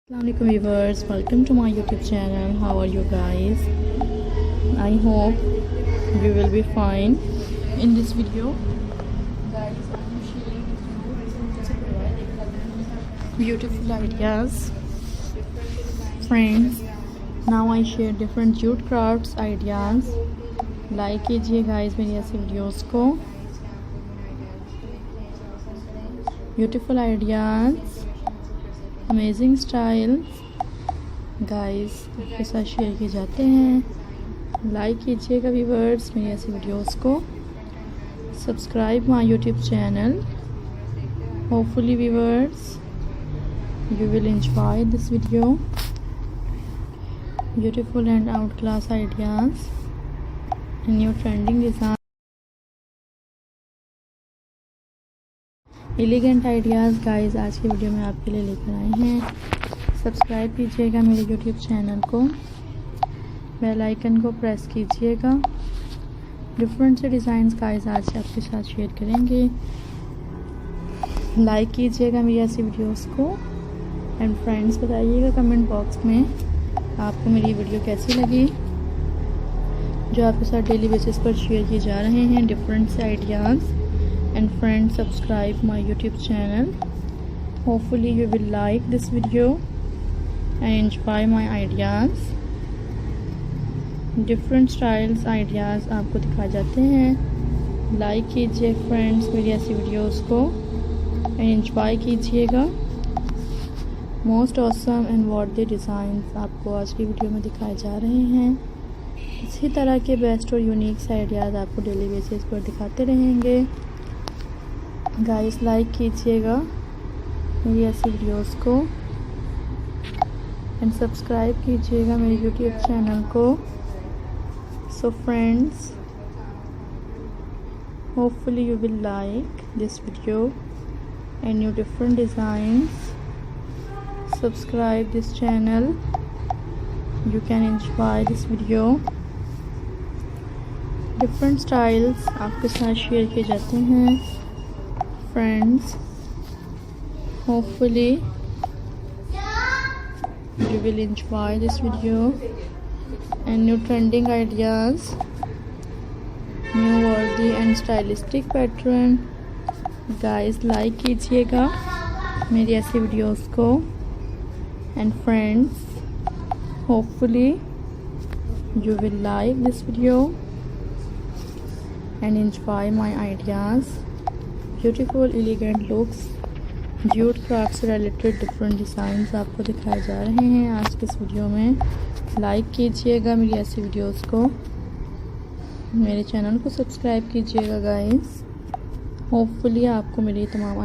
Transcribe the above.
Assalamualaikum viewers, welcome to my YouTube channel. How are you guys? I hope you will be fine. In this video guys, I'm sharing beautiful ideas. Friends, now I share different jute crafts ideas. Like कीजिए guys मेरी ऐसी videos को. Beautiful ideas, amazing style guys आपके साथ share किए जाते हैं. Like कीजिएगा व्यूवर्स मेरी ऐसी वीडियोस को. Subscribe my YouTube channel. Hopefully viewers you will enjoy this video. Beautiful and outclass ideas, new trending design, elegant ideas guys आज की वीडियो में आपके लिए लेकर आए हैं. सब्सक्राइब कीजिएगा मेरे यूट्यूब चैनल को. बेल आइकन को प्रेस कीजिएगा. डिफरेंट से डिज़ाइंस गाइस आज आपके साथ शेयर करेंगे. लाइक कीजिएगा मेरी ऐसी वीडियोस को. एंड फ्रेंड्स बताइएगा कमेंट बॉक्स में आपको मेरी वीडियो कैसी लगी, जो आपके साथ डेली बेसिस पर शेयर किए जा रहे हैं डिफरेंट से ideas. And friends, subscribe my YouTube channel. Hopefully you will like this video and enjoy my ideas. Different styles ideas आपको दिखाए जाते हैं. लाइक कीजिए फ्रेंड्स मेरी ऐसी वीडियोस को एंड एंजॉय कीजिएगा. मोस्ट ऑसम एंड वर्दी डिज़ाइंस आपको आज की वीडियो में दिखाए जा रहे हैं. इसी तरह के बेस्ट और यूनिक से आइडियाज़ आपको डेली बेसिस पर दिखाते रहेंगे. गाइस लाइक कीजिएगा मेरी ऐसी वीडियोस को एंड सब्सक्राइब कीजिएगा मेरे यूट्यूब चैनल को. So friends, hopefully you will like this video and new different designs. Subscribe this channel. You can enjoy this video. Different styles आपके साथ शेयर किए जाते हैं. Friends, hopefully you will enjoy this video and new trending ideas, new worthy and stylistic pattern. Guys like कीजिएगा मेरी ऐसी videos को. and friends, hopefully you will like this video and enjoy my ideas. Beautiful elegant looks, jute craft से related different designs आपको दिखाए जा रहे हैं आज के इस वीडियो में. लाइक कीजिएगा मेरी ऐसी वीडियोस को. मेरे चैनल को सब्सक्राइब कीजिएगा गाइस. होपफुली आपको मेरी तमाम